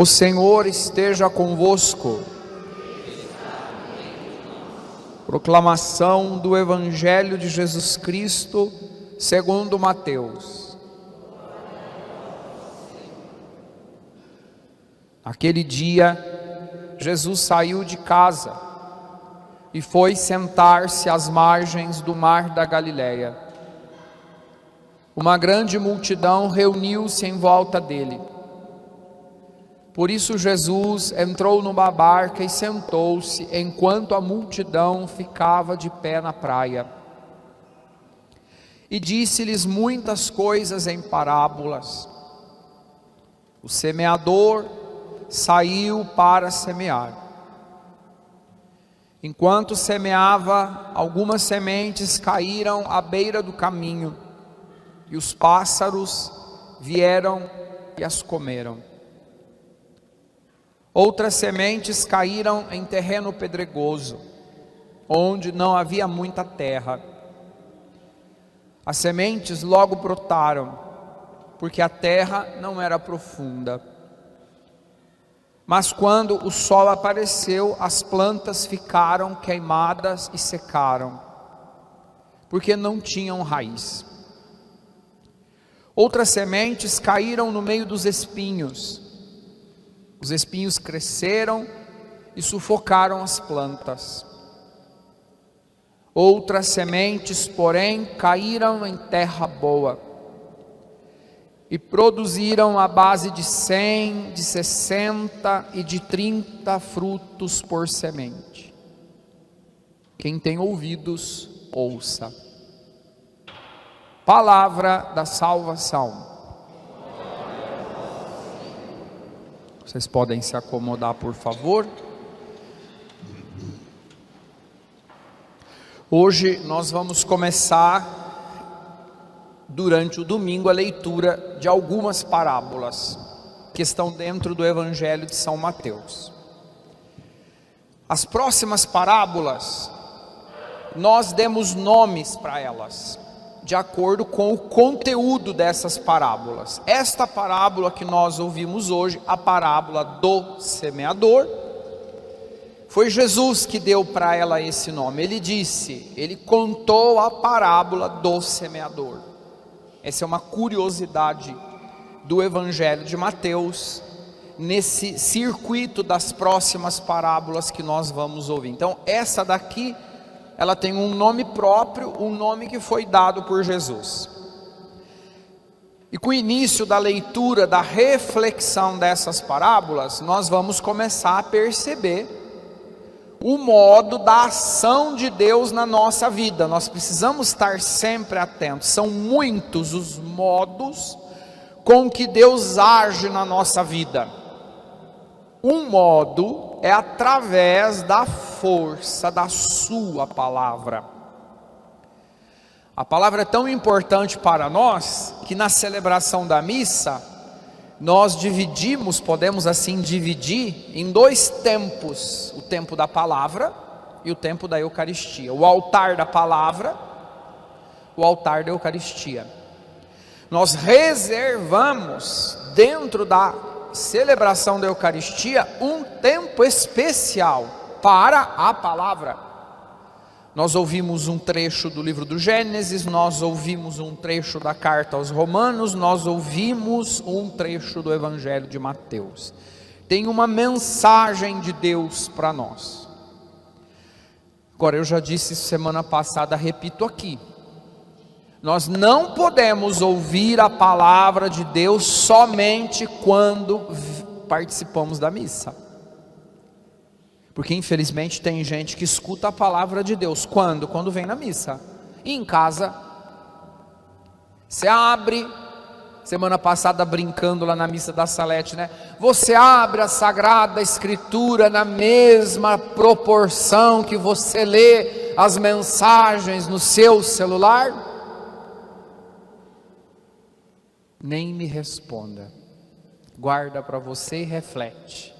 O Senhor esteja convosco. Proclamação do Evangelho de Jesus Cristo segundo Mateus. Naquele dia, Jesus saiu de casa e foi sentar-se às margens do mar da Galileia. Uma grande multidão reuniu-se em volta dele. Por isso Jesus entrou numa barca e sentou-se, enquanto a multidão ficava de pé na praia. E disse-lhes muitas coisas em parábolas. O semeador saiu para semear. Enquanto semeava, algumas sementes caíram à beira do caminho, e os pássaros vieram e as comeram. Outras sementes caíram em terreno pedregoso, onde não havia muita terra. As sementes logo brotaram, porque a terra não era profunda. Mas quando o sol apareceu, as plantas ficaram queimadas e secaram, porque não tinham raiz. Outras sementes caíram no meio dos espinhos. Os espinhos cresceram e sufocaram as plantas. Outras sementes, porém, caíram em terra boa e produziram a base de 100, de 60 e de 30 frutos por semente. Quem tem ouvidos, ouça. Palavra da salvação. Vocês podem se acomodar, por favor. Hoje nós vamos começar, durante o domingo, a leitura de algumas parábolas que estão dentro do Evangelho de São Mateus. As próximas parábolas, nós demos nomes para elas, de acordo com o conteúdo dessas parábolas. Esta parábola que nós ouvimos hoje, a parábola do semeador, foi Jesus que deu para ela esse nome. Ele contou a parábola do semeador. Essa é uma curiosidade do Evangelho de Mateus, nesse circuito das próximas parábolas que nós vamos ouvir. Então, essa daqui, ela tem um nome próprio, um nome que foi dado por Jesus. E com o início da leitura, da reflexão dessas parábolas, nós vamos começar a perceber o modo da ação de Deus na nossa vida. Nós precisamos estar sempre atentos. São muitos os modos com que Deus age na nossa vida. Um modo é através da força da sua palavra. A palavra é tão importante para nós, que na celebração da missa, nós dividimos, podemos assim dividir, em dois tempos: o tempo da palavra e o tempo da Eucaristia. O altar da palavra, o altar da Eucaristia. Nós reservamos, dentro da celebração da Eucaristia, um tempo especial para a palavra. Nós ouvimos um trecho do livro do Gênesis, nós ouvimos um trecho da carta aos Romanos, nós ouvimos um trecho do Evangelho de Mateus. Tem uma mensagem de Deus para nós. Agora, eu já disse semana passada, repito aqui: nós não podemos ouvir a palavra de Deus somente quando participamos da missa. Porque infelizmente tem gente que escuta a palavra de Deus quando? Quando vem na missa. E em casa, você abre, semana passada brincando lá na missa da Salete, né? Você abre a Sagrada Escritura na mesma proporção que você lê as mensagens no seu celular? Nem me responda, guarda para você e reflete.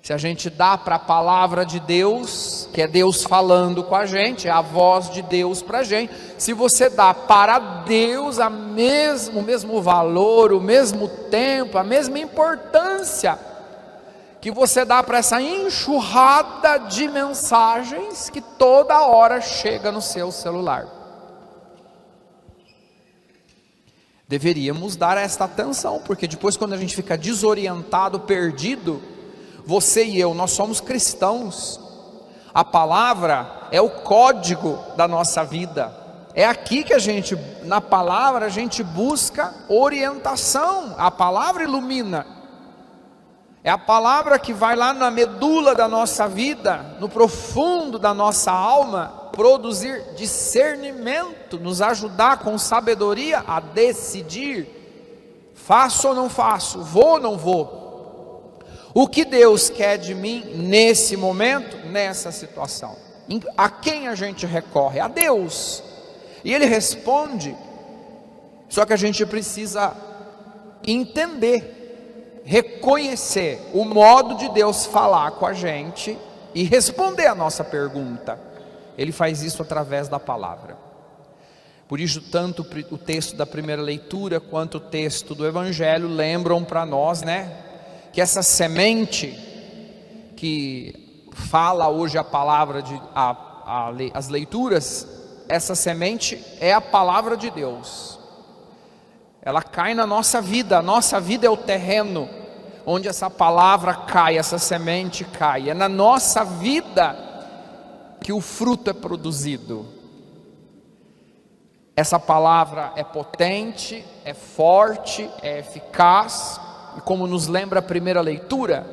Se a gente dá para a palavra de Deus, que é Deus falando com a gente, é a voz de Deus para a gente, se você dá para Deus o mesmo valor, o mesmo tempo, a mesma importância que você dá para essa enxurrada de mensagens que toda hora chega no seu celular? Deveríamos dar esta atenção, porque depois, quando a gente fica desorientado, perdido, você e eu, nós somos cristãos. A palavra é o código da nossa vida. É aqui que na palavra a gente busca orientação. A palavra ilumina. É a palavra que vai lá na medula da nossa vida, no profundo da nossa alma, produzir discernimento, nos ajudar com sabedoria a decidir: faço ou não faço, vou ou não vou. O que Deus quer de mim nesse momento, nessa situação? A quem a gente recorre? A Deus. E Ele responde, só que a gente precisa entender, reconhecer o modo de Deus falar com a gente e responder a nossa pergunta. Ele faz isso através da palavra. Por isso, tanto o texto da primeira leitura quanto o texto do Evangelho lembram para nós, que essa semente que fala hoje a palavra, as leituras, essa semente é a palavra de Deus. Ela cai na nossa vida. A nossa vida é o terreno onde essa palavra cai, essa semente cai. É na nossa vida que o fruto é produzido. Essa palavra é potente, é forte, é eficaz, e como nos lembra a primeira leitura,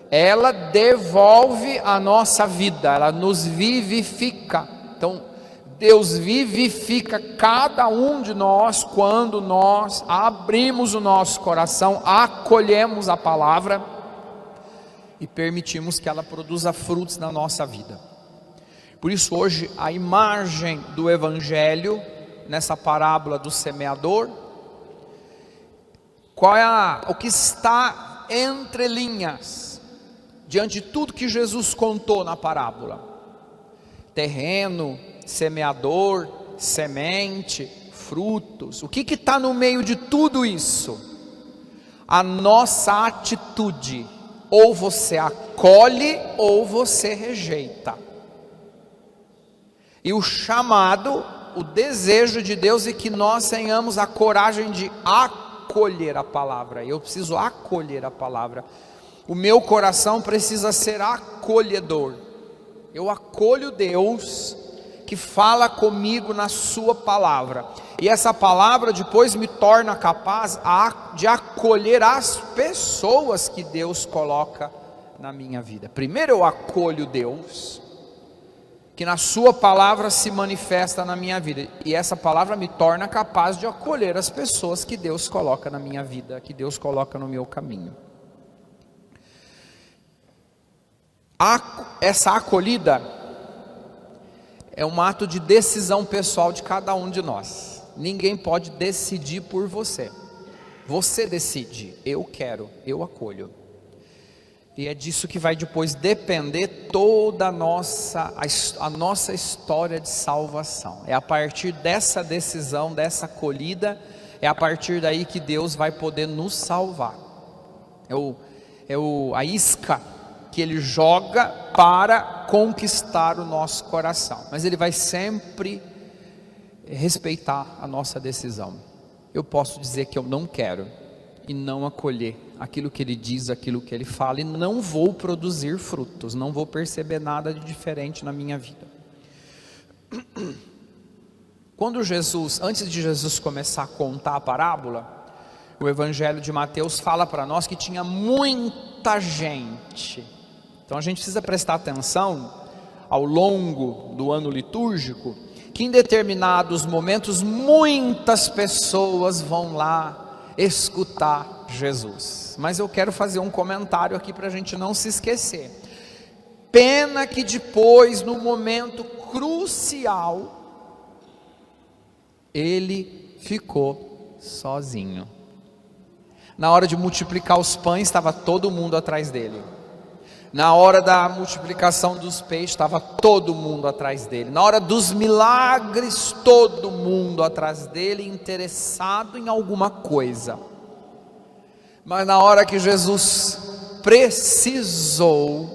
ela devolve a nossa vida, ela nos vivifica. Então, Deus vivifica cada um de nós quando nós abrimos o nosso coração, acolhemos a palavra e permitimos que ela produza frutos na nossa vida. Por isso, hoje, a imagem do Evangelho, nessa parábola do semeador, o que está entre linhas, diante de tudo que Jesus contou na parábola: terreno, semeador, semente, frutos. O que está no meio de tudo isso? A nossa atitude. Ou você acolhe ou você rejeita. E o chamado, o desejo de Deus é que nós tenhamos a coragem de acolher a palavra. Eu preciso acolher a palavra. O meu coração precisa ser acolhedor. Eu acolho Deus que fala comigo na sua palavra, e essa palavra depois me torna capaz de acolher as pessoas que Deus coloca na minha vida. Primeiro eu acolho Deus, que na sua palavra se manifesta na minha vida, e essa palavra me torna capaz de acolher as pessoas que Deus coloca na minha vida, que Deus coloca no meu caminho. Essa acolhida é um ato de decisão pessoal de cada um de nós. Ninguém pode decidir por você. Você decide: eu quero, eu acolho. E é disso que vai depois depender toda a nossa história de salvação. É a partir dessa decisão, dessa acolhida, é a partir daí que Deus vai poder nos salvar. A isca que Ele joga para conquistar o nosso coração, mas Ele vai sempre respeitar a nossa decisão. Eu posso dizer que eu não quero e não acolher aquilo que Ele diz, aquilo que Ele fala, e não vou produzir frutos, não vou perceber nada de diferente na minha vida. Antes de Jesus começar a contar a parábola, o Evangelho de Mateus fala para nós que tinha muita gente. Então a gente precisa prestar atenção ao longo do ano litúrgico, que em determinados momentos muitas pessoas vão lá escutar Jesus. Mas eu quero fazer um comentário aqui para a gente não se esquecer. Pena que depois, no momento crucial, Ele ficou sozinho. Na hora de multiplicar os pães, estava todo mundo atrás dele. Na hora da multiplicação dos peixes, estava todo mundo atrás dele. Na hora dos milagres, todo mundo atrás dele, interessado em alguma coisa. Mas na hora que Jesus precisou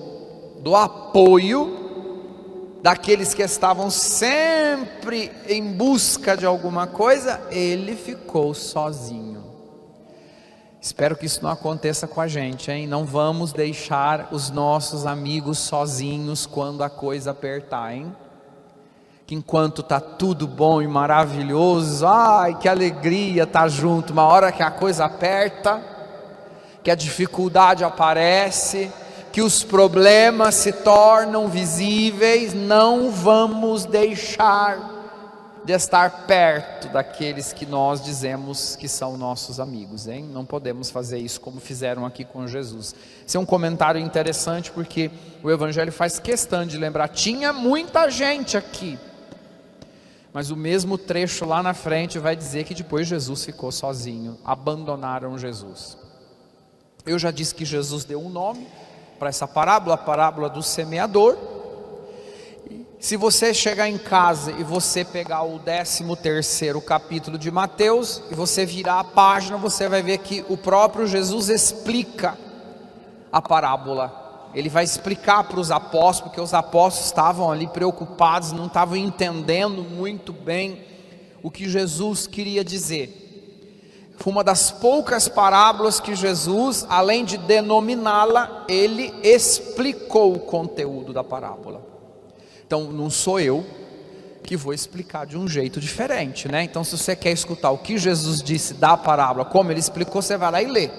do apoio daqueles que estavam sempre em busca de alguma coisa, ele ficou sozinho. Espero que isso não aconteça com a gente, hein? Não vamos deixar os nossos amigos sozinhos quando a coisa apertar, hein? Que enquanto está tudo bom e maravilhoso, ai, que alegria estar junto, uma hora que a coisa aperta, que a dificuldade aparece, que os problemas se tornam visíveis, não vamos deixar de estar perto daqueles que nós dizemos que são nossos amigos, hein? Não podemos fazer isso como fizeram aqui com Jesus. Esse é um comentário interessante, porque o Evangelho faz questão de lembrar, tinha muita gente aqui, mas o mesmo trecho lá na frente vai dizer que depois Jesus ficou sozinho, abandonaram Jesus. Eu já disse que Jesus deu um nome para essa parábola, a parábola do semeador. Se você chegar em casa e você pegar o 13º capítulo de Mateus, e você virar a página, você vai ver que o próprio Jesus explica a parábola. Ele vai explicar para os apóstolos, porque os apóstolos estavam ali preocupados, não estavam entendendo muito bem o que Jesus queria dizer. Foi uma das poucas parábolas que Jesus, além de denominá-la, ele explicou o conteúdo da parábola. Então não sou eu que vou explicar de um jeito diferente, né? Então se você quer escutar o que Jesus disse da parábola, como ele explicou, você vai lá e lê.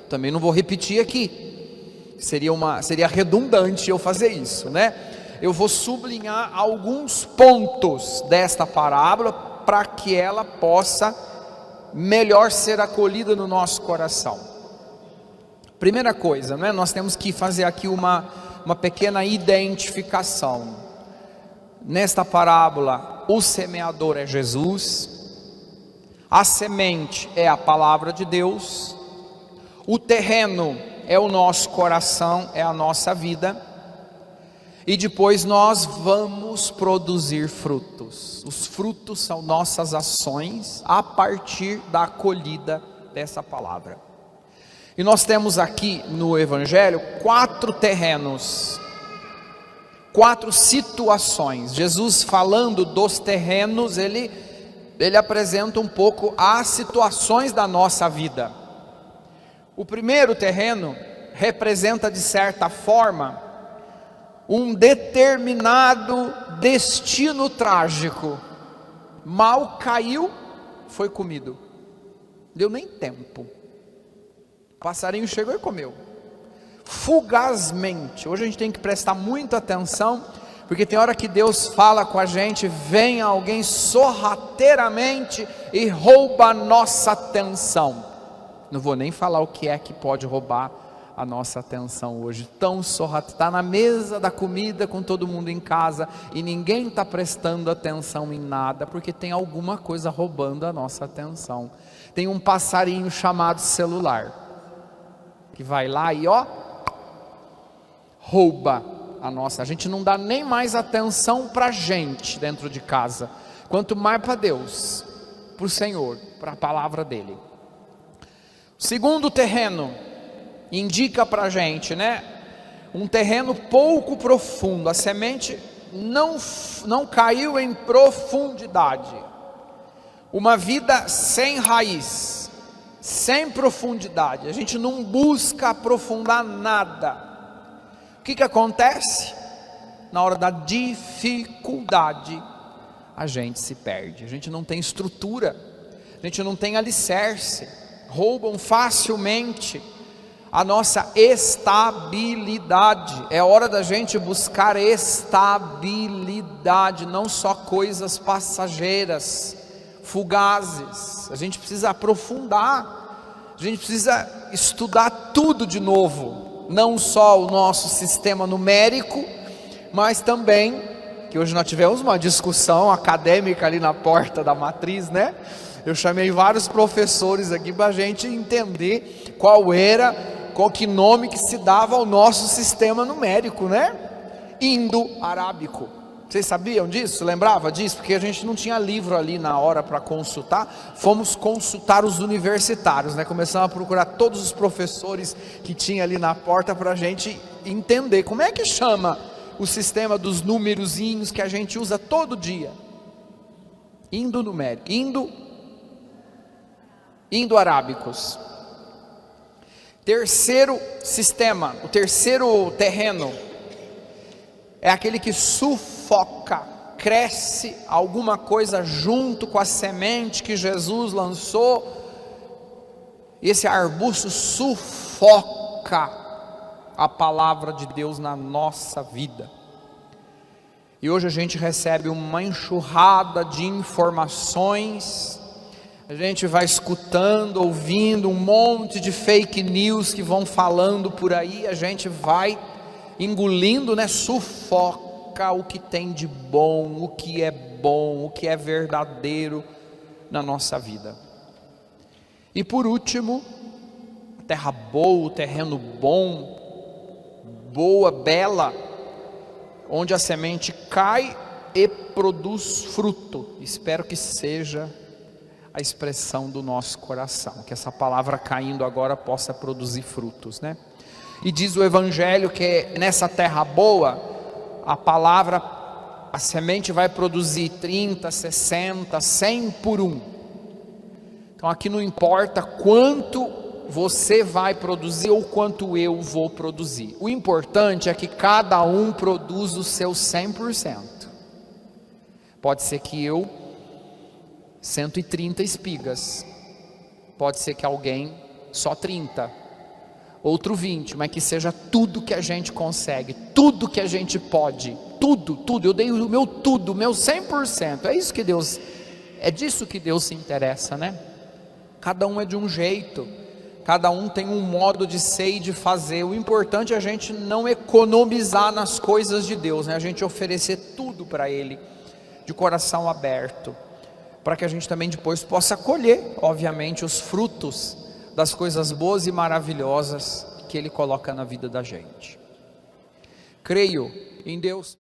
Também não vou repetir aqui, seria redundante eu fazer isso, né? Eu vou sublinhar alguns pontos desta parábola para que ela possa melhor ser acolhida no nosso coração. Primeira coisa, né? Nós temos que fazer aqui uma pequena identificação. Nesta parábola, o semeador é Jesus, a semente é a palavra de Deus, o terreno é o nosso coração, é a nossa vida, e depois nós vamos produzir frutos. Os frutos são nossas ações a partir da acolhida dessa palavra. E nós temos aqui no Evangelho 4 terrenos, 4 situações. Jesus, falando dos terrenos, ele apresenta um pouco as situações da nossa vida. O primeiro terreno representa, de certa forma, um determinado destino trágico. Mal caiu, foi comido. Deu nem tempo. O passarinho chegou e comeu. Fugazmente. Hoje a gente tem que prestar muita atenção, porque tem hora que Deus fala com a gente, vem alguém sorrateiramente e rouba a nossa atenção. Não vou nem falar o que é que pode roubar a nossa atenção hoje. Tão sorrateiro, está na mesa da comida com todo mundo em casa e ninguém está prestando atenção em nada, porque tem alguma coisa roubando a nossa atenção. Tem um passarinho chamado celular, que vai lá e rouba a nossa. A gente não dá nem mais atenção para a gente dentro de casa, quanto mais para Deus, para o Senhor, para a palavra dele. O segundo terreno indica para a gente, né? Um terreno pouco profundo. A semente não caiu em profundidade. Uma vida sem raiz, sem profundidade. A gente não busca aprofundar nada. O que acontece? Na hora da dificuldade, a gente se perde. A gente não tem estrutura, a gente não tem alicerce. Roubam facilmente a nossa estabilidade. É hora da gente buscar estabilidade, não só coisas passageiras, fugazes. A gente precisa aprofundar, a gente precisa estudar tudo de novo, não só o nosso sistema numérico, mas também, que hoje nós tivemos uma discussão acadêmica ali na porta da matriz, né? Eu chamei vários professores aqui para a gente entender qual que nome que se dava ao nosso sistema numérico, né? Indo-arábico. Vocês sabiam disso? Lembrava disso? Porque a gente não tinha livro ali na hora para consultar. Fomos consultar os universitários, né? Começamos a procurar todos os professores que tinha ali na porta para a gente entender como é que chama o sistema dos númerozinhos que a gente usa todo dia. Indo-numérico, indo-arábicos. Terceiro sistema, o terceiro terreno, é aquele que sufoca, cresce alguma coisa junto com a semente que Jesus lançou. Esse arbusto sufoca a palavra de Deus na nossa vida. E hoje a gente recebe uma enxurrada de informações, a gente vai escutando, ouvindo um monte de fake news que vão falando por aí, a gente vai engolindo, né? Sufoca o que tem de bom, o que é verdadeiro na nossa vida. E por último, terra boa, terreno bom, boa, bela, onde a semente cai e produz fruto. Espero que seja a expressão do nosso coração, que essa palavra caindo agora possa produzir frutos, né? E diz o Evangelho que nessa terra boa, a palavra, a semente vai produzir 30, 60, 100 por um. Então aqui não importa quanto você vai produzir ou quanto eu vou produzir. O importante é que cada um produza o seu 100%. Pode ser que eu 130 espigas, pode ser que alguém só 30, outro 20, mas que seja tudo que a gente consegue, tudo que a gente pode, tudo, eu dei o meu tudo, o meu 100%, é isso que Deus, é disso que Deus se interessa, né? Cada um é de um jeito, cada um tem um modo de ser e de fazer. O importante é a gente não economizar nas coisas de Deus, né? A gente oferecer tudo para Ele, de coração aberto, para que a gente também depois possa colher, obviamente, os frutos das coisas boas e maravilhosas que Ele coloca na vida da gente. Creio em Deus.